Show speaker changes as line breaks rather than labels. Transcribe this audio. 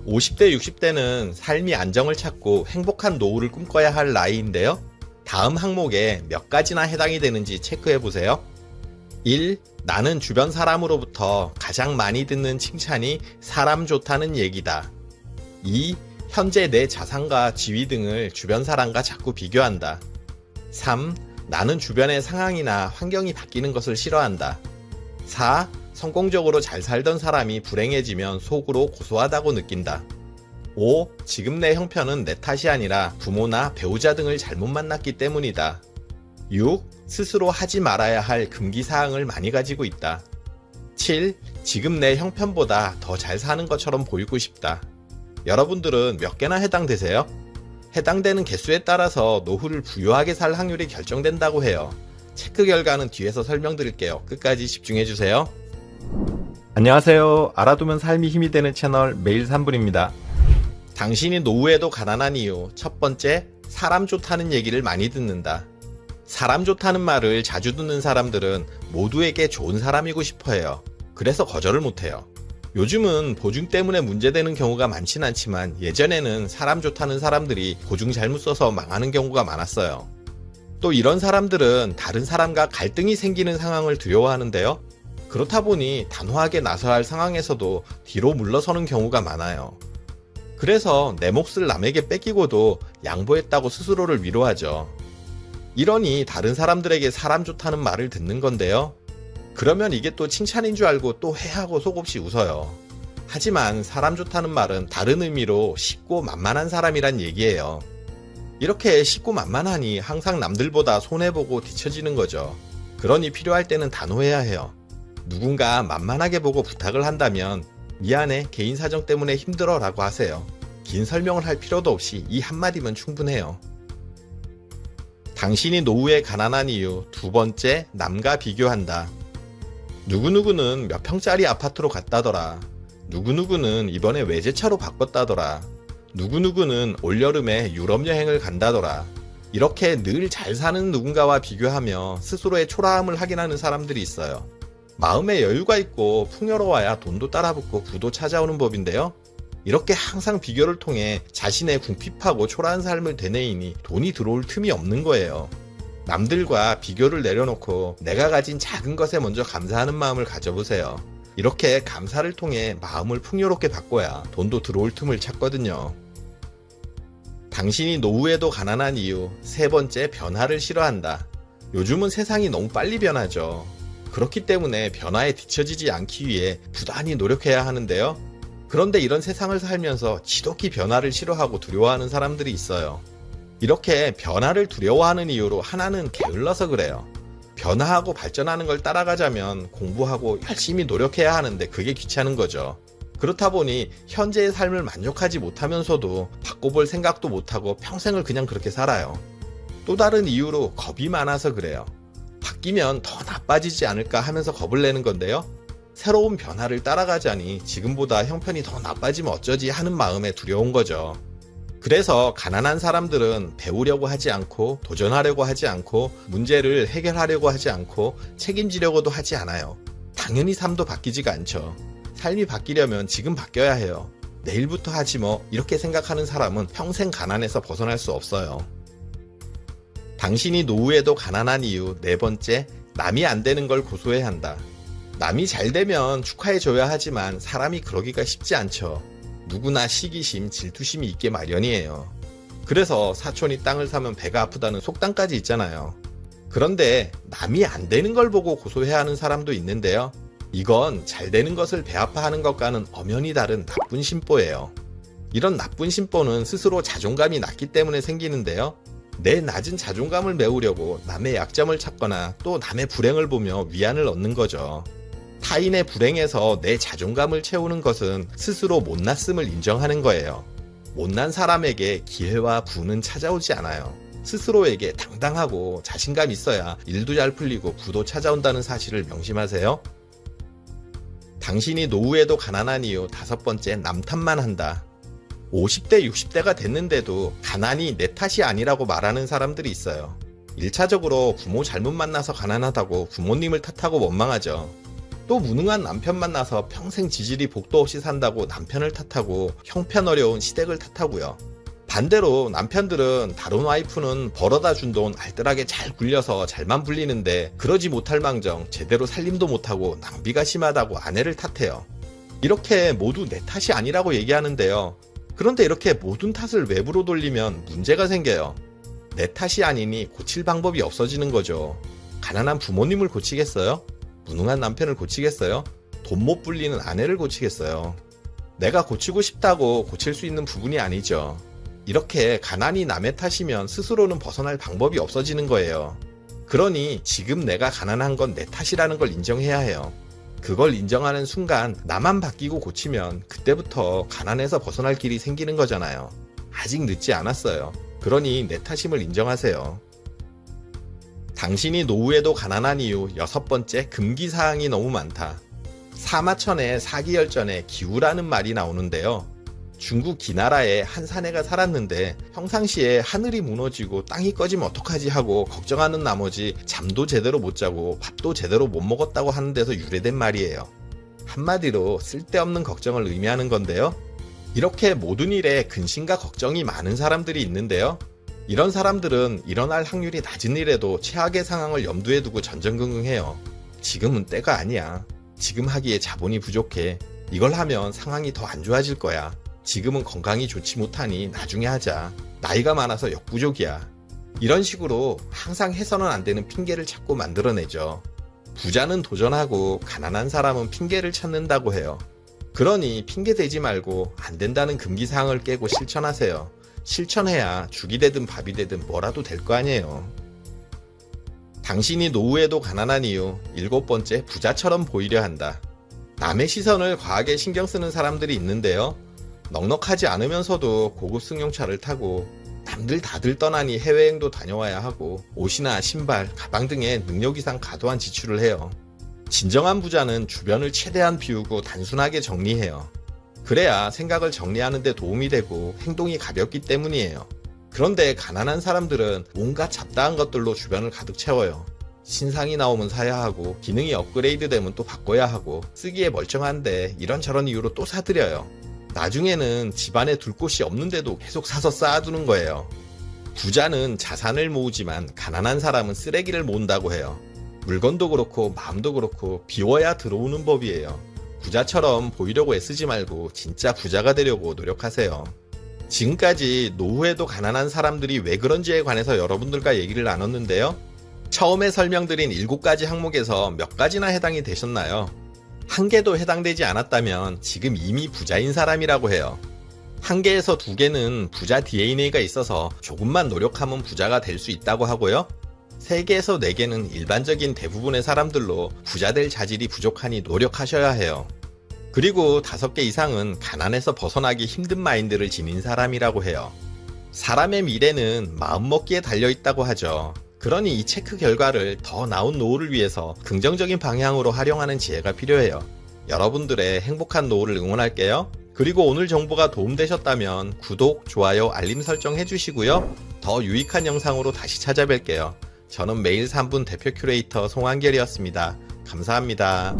50대, 60대는 삶이 안정을 찾고 행복한 노후를 꿈꿔야 할 나이인데요. 다음 항목에 몇 가지나 해당이 되는지 체크해 보세요. 1. 나는 주변 사람으로부터 가장 많이 듣는 칭찬이 사람 좋다는 얘기다. 2. 현재 내 자산과 지위 등을 주변 사람과 자꾸 비교한다. 3. 나는 주변의 상황이나 환경이 바뀌는 것을 싫어한다. 4. 성공적으로 잘 살던 사람이 불행해지면 속으로 고소하다고 느낀다. 5. 지금 내 형편은 내 탓이 아니라 부모나 배우자 등을 잘못 만났기 때문이다. 6. 스스로 하지 말아야 할 금기사항을 많이 가지고 있다. 7. 지금 내 형편보다 더 잘 사는 것처럼 보이고 싶다. 여러분들은 몇 개나 해당되세요? 해당되는 개수에 따라서 노후를 부유하게 살 확률이 결정된다고 해요. 체크 결과는 뒤에서 설명드릴게요. 끝까지 집중해주세요. 안녕하세요. 알아두면 삶이 힘이 되는 채널 매일 3분입니다. 당신이 노후에도 가난한 이유. 첫 번째, 사람 좋다는 얘기를 많이 듣는다. 사람 좋다는 말을 자주 듣는 사람들은 모두에게 좋은 사람이고 싶어 해요. 그래서 거절을 못해요. 요즘은 보증 때문에 문제되는 경우가 많진 않지만 예전에는 사람 좋다는 사람들이 보증 잘못 써서 망하는 경우가 많았어요. 또 이런 사람들은 다른 사람과 갈등이 생기는 상황을 두려워하는데요. 그렇다 보니 단호하게 나서야 할 상황에서도 뒤로 물러서는 경우가 많아요. 그래서 내 몫을 남에게 뺏기고도 양보했다고 스스로를 위로하죠. 이러니 다른 사람들에게 사람 좋다는 말을 듣는 건데요. 그러면 이게 또 칭찬인 줄 알고 또 해하고 속없이 웃어요. 하지만 사람 좋다는 말은 다른 의미로 쉽고 만만한 사람이란 얘기예요. 이렇게 쉽고 만만하니 항상 남들보다 손해보고 뒤처지는 거죠. 그러니 필요할 때는 단호해야 해요. 누군가 만만하게 보고 부탁을 한다면 미안해, 개인 사정 때문에 힘들어 라고 하세요. 긴 설명을 할 필요도 없이 이 한마디면 충분해요. 당신이 노후에 가난한 이유. 두 번째, 남과 비교한다. 누구누구는 몇 평짜리 아파트로 갔다더라. 누구누구는 이번에 외제차로 바꿨다더라. 누구누구는 올여름에 유럽 여행을 간다더라. 이렇게 늘 잘 사는 누군가와 비교하며 스스로의 초라함을 확인하는 사람들이 있어요. 마음에 여유가 있고 풍요로워야 돈도 따라붙고 부도 찾아오는 법인데요. 이렇게 항상 비교를 통해 자신의 궁핍하고 초라한 삶을 되뇌이니 돈이 들어올 틈이 없는 거예요. 남들과 비교를 내려놓고 내가 가진 작은 것에 먼저 감사하는 마음을 가져보세요. 이렇게 감사를 통해 마음을 풍요롭게 바꿔야 돈도 들어올 틈을 찾거든요. 당신이 노후에도 가난한 이유. 세 번째, 변화를 싫어한다. 요즘은 세상이 너무 빨리 변하죠. 그렇기 때문에 변화에 뒤처지지 않기 위해 부단히 노력해야 하는데요. 그런데 이런 세상을 살면서 지독히 변화를 싫어하고 두려워하는 사람들이 있어요. 이렇게 변화를 두려워하는 이유로 하나는 게을러서 그래요. 변화하고 발전하는 걸 따라가자면 공부하고 열심히 노력해야 하는데 그게 귀찮은 거죠. 그렇다 보니 현재의 삶을 만족하지 못하면서도 바꿔볼 생각도 못하고 평생을 그냥 그렇게 살아요. 또 다른 이유로 겁이 많아서 그래요. 바뀌면 더 나빠지지 않을까 하면서 겁을 내는 건데요. 새로운 변화를 따라가자니 지금보다 형편이 더 나빠지면 어쩌지 하는 마음에 두려운 거죠. 그래서 가난한 사람들은 배우려고 하지 않고 도전하려고 하지 않고 문제를 해결하려고 하지 않고 책임지려고도 하지 않아요. 당연히 삶도 바뀌지가 않죠. 삶이 바뀌려면 지금 바뀌어야 해요. 내일부터 하지 뭐 이렇게 생각하는 사람은 평생 가난에서 벗어날 수 없어요. 당신이 노후에도 가난한 이유. 네 번째, 남이 안 되는 걸 고소해야 한다. 남이 잘 되면 축하해줘야 하지만 사람이 그러기가 쉽지 않죠. 누구나 시기심, 질투심이 있게 마련이에요. 그래서 사촌이 땅을 사면 배가 아프다는 속담까지 있잖아요. 그런데 남이 안 되는 걸 보고 고소해야 하는 사람도 있는데요. 이건 잘 되는 것을 배아파하는 것과는 엄연히 다른 나쁜 심보예요. 이런 나쁜 심보는 스스로 자존감이 낮기 때문에 생기는데요. 내 낮은 자존감을 메우려고 남의 약점을 찾거나 또 남의 불행을 보며 위안을 얻는 거죠. 타인의 불행에서 내 자존감을 채우는 것은 스스로 못났음을 인정하는 거예요. 못난 사람에게 기회와 부는 찾아오지 않아요. 스스로에게 당당하고 자신감 있어야 일도 잘 풀리고 부도 찾아온다는 사실을 명심하세요. 당신이 노후에도 가난한 이유. 다섯 번째, 남 탓만 한다. 50대, 60대가 됐는데도 가난이 내 탓이 아니라고 말하는 사람들이 있어요. 1차적으로 부모 잘못 만나서 가난하다고 부모님을 탓하고 원망하죠. 또 무능한 남편 만나서 평생 지질이 복도 없이 산다고 남편을 탓하고 형편어려운 시댁을 탓하고요. 반대로 남편들은 다른 와이프는 벌어다 준 돈 알뜰하게 잘 굴려서 잘만 불리는데 그러지 못할 망정 제대로 살림도 못하고 낭비가 심하다고 아내를 탓해요. 이렇게 모두 내 탓이 아니라고 얘기하는데요. 그런데 이렇게 모든 탓을 외부로 돌리면 문제가 생겨요. 내 탓이 아니니 고칠 방법이 없어지는 거죠. 가난한 부모님을 고치겠어요? 무능한 남편을 고치겠어요? 돈 못 불리는 아내를 고치겠어요? 내가 고치고 싶다고 고칠 수 있는 부분이 아니죠. 이렇게 가난이 남의 탓이면 스스로는 벗어날 방법이 없어지는 거예요. 그러니 지금 내가 가난한 건 내 탓이라는 걸 인정해야 해요. 그걸 인정하는 순간 나만 바뀌고 고치면 그때부터 가난에서 벗어날 길이 생기는 거잖아요. 아직 늦지 않았어요. 그러니 내 탓임을 인정하세요. 당신이 노후에도 가난한 이유 6번째, 금기사항이 너무 많다. 사마천의 사기열전에 기우라는 말이 나오는데요. 중국 기나라에 한 사내가 살았는데 평상시에 하늘이 무너지고 땅이 꺼지면 어떡하지 하고 걱정하는 나머지 잠도 제대로 못 자고 밥도 제대로 못 먹었다고 하는 데서 유래된 말이에요. 한마디로 쓸데없는 걱정을 의미하는 건데요. 이렇게 모든 일에 근심과 걱정이 많은 사람들이 있는데요. 이런 사람들은 일어날 확률이 낮은 일에도 최악의 상황을 염두에 두고 전전긍긍해요. 지금은 때가 아니야. 지금 하기에 자본이 부족해. 이걸 하면 상황이 더 안 좋아질 거야. 지금은 건강이 좋지 못하니 나중에 하자. 나이가 많아서 역부족이야. 이런 식으로 항상 해서는 안 되는 핑계를 찾고 만들어내죠. 부자는 도전하고 가난한 사람은 핑계를 찾는다고 해요. 그러니 핑계 대지 말고 안 된다는 금기사항을 깨고 실천하세요. 실천해야 죽이 되든 밥이 되든 뭐라도 될 거 아니에요. 당신이 노후에도 가난한 이유 7번째, 부자처럼 보이려 한다. 남의 시선을 과하게 신경 쓰는 사람들이 있는데요. 넉넉하지 않으면서도 고급 승용차를 타고 남들 다들 떠나니 해외여행도 다녀와야 하고 옷이나 신발, 가방 등의 능력 이상 과도한 지출을 해요. 진정한 부자는 주변을 최대한 비우고 단순하게 정리해요. 그래야 생각을 정리하는 데 도움이 되고 행동이 가볍기 때문이에요. 그런데 가난한 사람들은 온갖 잡다한 것들로 주변을 가득 채워요. 신상이 나오면 사야 하고 기능이 업그레이드 되면 또 바꿔야 하고 쓰기에 멀쩡한데 이런저런 이유로 또 사들여요. 나중에는 집안에 둘 곳이 없는데도 계속 사서 쌓아두는 거예요. 부자는 자산을 모으지만 가난한 사람은 쓰레기를 모은다고 해요. 물건도 그렇고 마음도 그렇고 비워야 들어오는 법이에요. 부자처럼 보이려고 애쓰지 말고 진짜 부자가 되려고 노력하세요. 지금까지 노후에도 가난한 사람들이 왜 그런지에 관해서 여러분들과 얘기를 나눴는데요. 처음에 설명드린 7가지 항목에서 몇 가지나 해당이 되셨나요? 한 개도 해당되지 않았다면 지금 이미 부자인 사람이라고 해요. 1개에서 2개는 부자 DNA가 있어서 조금만 노력하면 부자가 될 수 있다고 하고요. 3개에서 4개는 일반적인 대부분의 사람들로 부자 될 자질이 부족하니 노력하셔야 해요. 그리고 5개 이상은 가난에서 벗어나기 힘든 마인드를 지닌 사람이라고 해요. 사람의 미래는 마음먹기에 달려있다고 하죠. 그러니 이 체크 결과를 더 나은 노후를 위해서 긍정적인 방향으로 활용하는 지혜가 필요해요. 여러분들의 행복한 노후를 응원할게요. 그리고 오늘 정보가 도움되셨다면 구독, 좋아요, 알림 설정 해주시고요. 더 유익한 영상으로 다시 찾아뵐게요. 저는 매일 3분 대표 큐레이터 송한결이었습니다. 감사합니다.